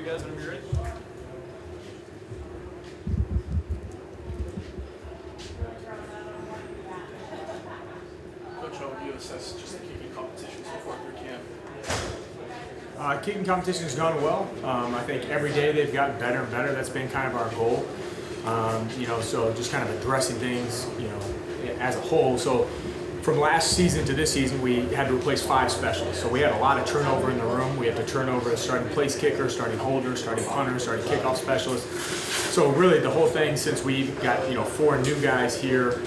you guys whenever you're ready. Coach, how would you assess just the kicking competition so far through camp? Kicking competition has gone well. I think every day they've gotten better and better. That's been kind of our goal. So just kind of addressing things, as a whole. So from last season to this season, we had to replace 5 specialists. So we had a lot of turnover in the room. We had to turn over the starting place kicker, starting holder, starting punter, starting kickoff specialist. So really the whole thing since we got 4 new guys here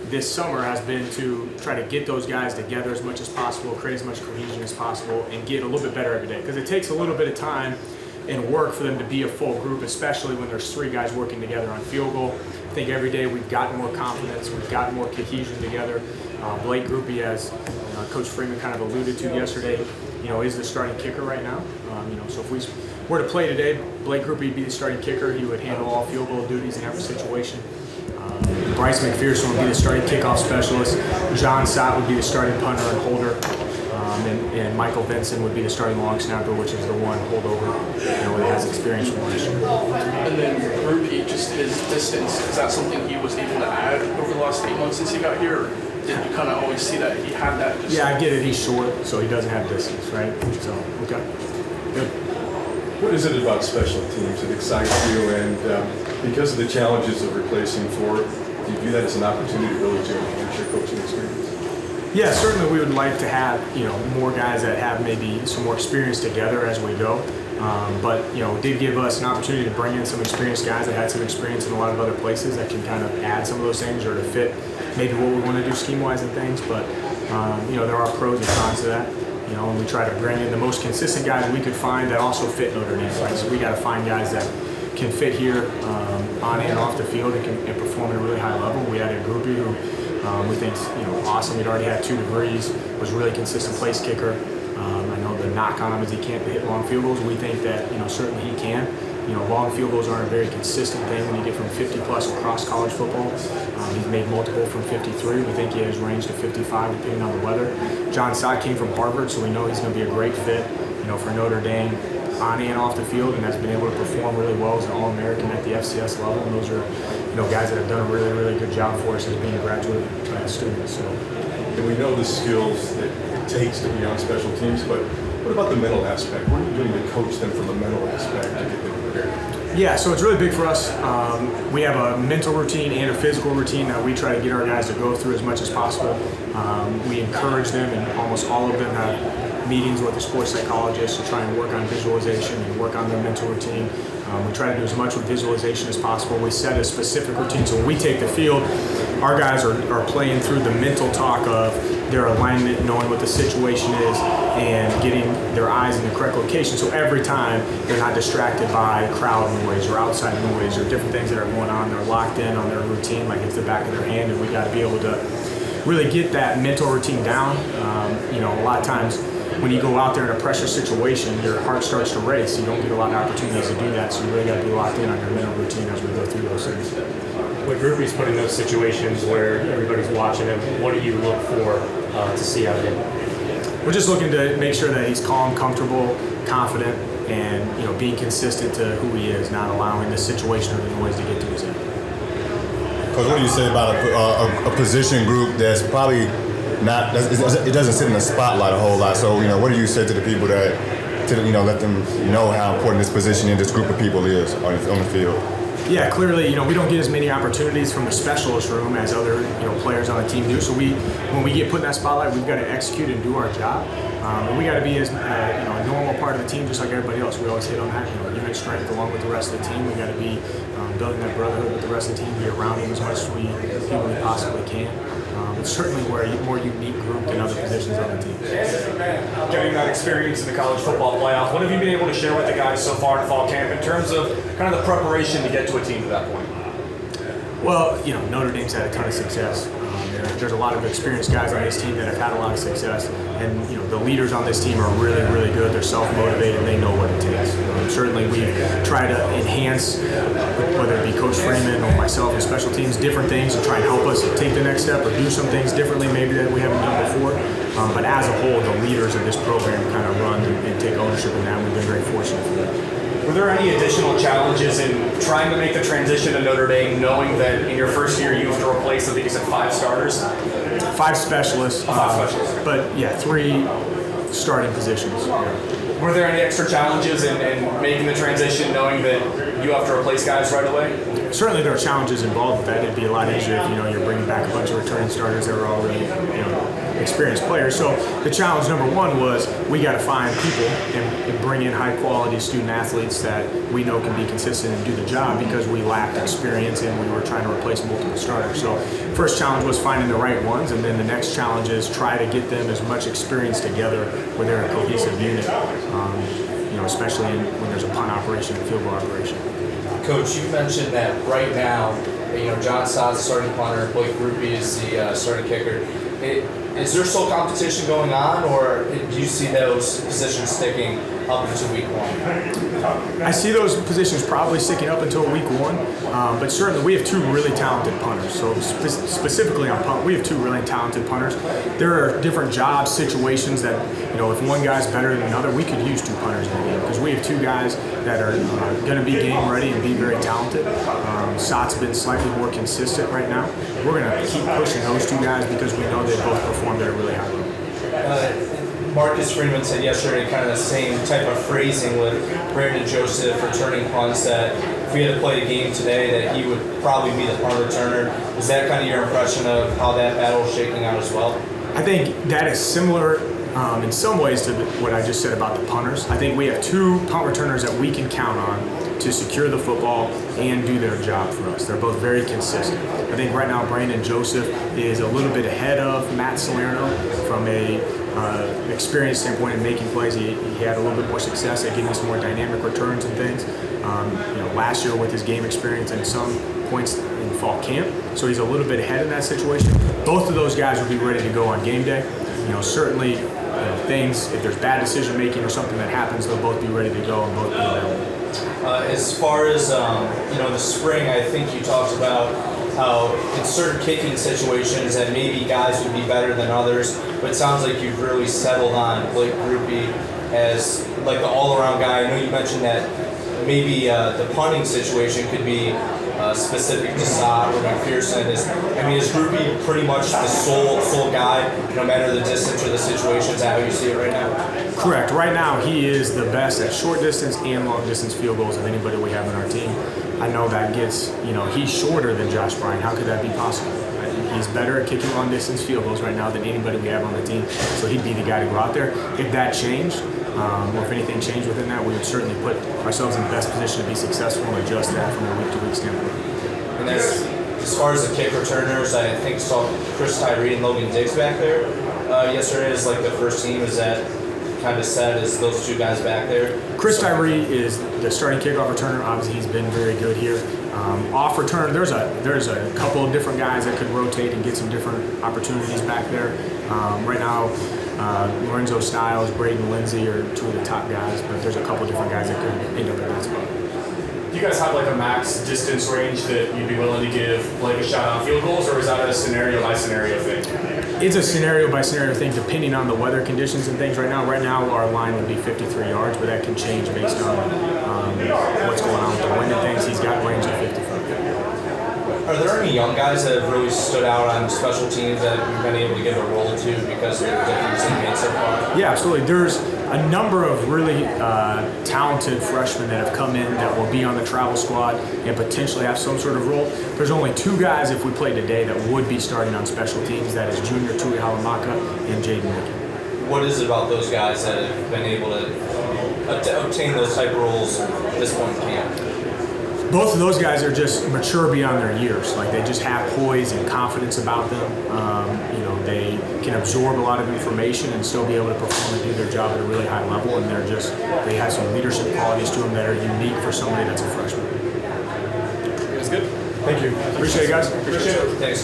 this summer has been to try to get those guys together as much as possible, create as much cohesion as possible, and get a little bit better every day. Because it takes a little bit of time and work for them to be a full group, especially when there's 3 guys working together on field goal. I think every day we've gotten more confidence, we've gotten more cohesion together. Blake Groupie, as Coach Freeman kind of alluded to yesterday, is the starting kicker right now. So if we were to play today, Blake Groupie would be the starting kicker. He would handle all field goal duties in every situation. Bryce McPherson would be the starting kickoff specialist. John Sott would be the starting punter and holder. And Michael Benson would be the starting long snapper, which is the one holdover that has experience from last year. And then Groupie, just his distance, is that something he was able to add over the last 8 months since he got here? Or did you kind of always see that he had that? Yeah, I get it. He's short, so he doesn't have distance, right? So, okay. Good. What is it about special teams that excites you? And because of the challenges of replacing 4, do you view that as an opportunity really to enhance your coaching experience? Yeah, certainly we would like to have more guys that have maybe some more experience together as we go. But it did give us an opportunity to bring in some experienced guys that had some experience in a lot of other places that can kind of add some of those things or to fit maybe what we want to do scheme-wise and things. But there are pros and cons to that. And we try to bring in the most consistent guys we could find that also fit Notre Dame. Right? So we got to find guys that can fit here on and off the field and perform at a really high level. We had a groupie who we think's awesome. He'd already had 2 degrees, was a really consistent place kicker. I know the knock on him is he can't hit long field goals. We think that certainly he can. Long field goals aren't a very consistent thing when you get from 50 plus across college football. He's made multiple from 53. We think he has range to 55 depending on the weather. John Sott came from Harvard, so we know he's going to be a great fit for Notre Dame on and off the field, and has been able to perform really well as an All-American at the FCS level. And those are guys that have done a really, really good job for us as being graduate students. So. And we know the skills that it takes to be on special teams, but what about the mental aspect? What are you doing to coach them from a mental aspect to get them prepared? Yeah, so it's really big for us. We have a mental routine and a physical routine that we try to get our guys to go through as much as possible. We encourage them, and almost all of them have meetings with a sports psychologist to try and work on visualization and work on their mental routine. We try to do as much with visualization as possible. We set a specific routine, so when we take the field, our guys are playing through the mental talk of their alignment, knowing what the situation is, and getting their eyes in the correct location. So every time they're not distracted by crowd noise or outside noise or different things that are going on. They're locked in on their routine like it's the back of their hand, and we got to be able to really get that mental routine down. A lot of times when you go out there in a pressure situation, your heart starts to race. You don't get a lot of opportunities to do that, so you really got to be locked in on your mental routine as we go through those things. When Groupie's put in those situations where everybody's watching him, what do you look for to see out of him? We're just looking to make sure that he's calm, comfortable, confident, and being consistent to who he is, not allowing the situation or the noise to get to his head. Coach, what do you say about a position group that's probably not? It doesn't sit in the spotlight a whole lot. So what do you say to the people that let them know how important this position in this group of people is on the field? Yeah, clearly, we don't get as many opportunities from the specialist room as other, players on the team do. So when we get put in that spotlight, we've got to execute and do our job. And we got to be as a normal part of the team, just like everybody else. We always hit on that, unit strength along with the rest of the team. We got to be building that brotherhood with the rest of the team, be around him as much as we humanly possibly can. It's certainly we're a more unique group than other positions on the team. Getting that experience in the college football playoff, what have you been able to share with the guys so far in fall camp in terms of kind of the preparation to get to a team to that point? Well, Notre Dame's had a ton of success. There's a lot of experienced guys on this team that have had a lot of success, and the leaders on this team are really, really good. They're self-motivated. They know what it takes. Certainly, we try to enhance, whether it be Coach Freeman or myself in special teams, different things to try and help us take the next step or do some things differently maybe that we haven't done before. But as a whole, the leaders of this program kind of run and take ownership in that. We've been very fortunate for that. Were there any additional challenges in trying to make the transition to Notre Dame, knowing that in your first year you have to replace, I think you said 5 starters? 5 specialists. 5 specialists. But yeah, 3 starting positions. Yeah. Were there any extra challenges in making the transition, knowing that you have to replace guys right away? Certainly there are challenges involved with that. It'd be a lot easier if you're bringing back a bunch of returning starters that are already experienced players. So the challenge number 1 was we got to find people and bring in high quality student athletes that we know can be consistent and do the job, because we lacked experience and we were trying to replace multiple starters. So first challenge was finding the right ones, and then the next challenge is try to get them as much experience together where they're a cohesive unit, especially when there's a punt operation and field goal operation. Coach, you mentioned that right now, John Sa's starting punter, Blake Rupi is the starting kicker. Is there still competition going on, or do you see those positions sticking up until week 1? I see those positions probably sticking up until week 1, but certainly we have 2 really talented punters. So specifically on punt, we have 2 really talented punters. There are different job situations that, if one guy's better than another, we could use 2 punters in the game, because we have 2 guys that are going to be game ready and be very talented. Sat's been slightly more consistent right now. We're going to keep pushing those 2 guys because we know they both performed at a really high level. Marcus Freeman said yesterday kind of the same type of phrasing with Brandon Joseph returning punts, that if we had to play a game today that he would probably be the punt returner. Is that kind of your impression of how that battle is shaking out as well? I think that is similar in some ways to what I just said about the punters. I think we have 2 punt returners that we can count on to secure the football and do their job for us. They're both very consistent. I think right now Brandon Joseph is a little bit ahead of Matt Salerno from a experience standpoint in making plays. He had a little bit more success at getting some more dynamic returns and things. Last year with his game experience and some points in fall camp, so he's a little bit ahead in that situation. Both of those guys will be ready to go on game day. Certainly things, if there's bad decision making or something that happens, they'll both be ready to go and both be available. As far as the spring, I think you talked about how in certain kicking situations that maybe guys would be better than others, but it sounds like you've really settled on Blake Rupi as like the all-around guy. I know you mentioned that maybe the punting situation could be specific to Sa or McPherson. Is Rupi pretty much the sole guy, no matter the distance or the situation? Is that how you see it right now? Correct. Right now, he is the best at short distance and long distance field goals of anybody we have on our team. I know that gets, he's shorter than Josh Bryant. How could that be possible? He's better at kicking long distance field goals right now than anybody we have on the team. So he'd be the guy to go out there. If that changed, or if anything changed within that, we would certainly put ourselves in the best position to be successful and adjust that from a week-to-week standpoint. And as far as the kick returners, I think saw Chris Tyree and Logan Diggs back there yesterday as like the first team. Is that kind of set as those 2 guys back there? Chris Tyree is the starting kickoff returner. Obviously, he's been very good here. Off return, there's a couple of different guys that could rotate and get some different opportunities back there. Right now, Lorenzo Styles, Braden Lindsay are 2 of the top guys, but there's a couple of different guys that could end up in that spot. Do you guys have like a max distance range that you'd be willing to give like a shot on field goals, or is that a scenario by scenario thing? It's a scenario by scenario thing depending on the weather conditions and things. Right now our line would be 53 yards, but that can change based on what's going on with the wind and things. He's got range of 55. Are there any young guys that have really stood out on special teams that you've been able to give a role to because of the difference they made so far? Yeah, absolutely. There's a number of really talented freshmen that have come in that will be on the travel squad and potentially have some sort of role. There's only 2 guys, if we play today, that would be starting on special teams. That is junior Tui Halamaka and Jaden Mickey. What is it about those guys that have been able to obtain those type of roles at this point in camp? Both of those guys are just mature beyond their years. Like, they just have poise and confidence about them. They can absorb a lot of information and still be able to perform and do their job at a really high level. And they have some leadership qualities to them that are unique for somebody that's a freshman. It was good. Thank you. Appreciate it, guys. Appreciate it. Thanks.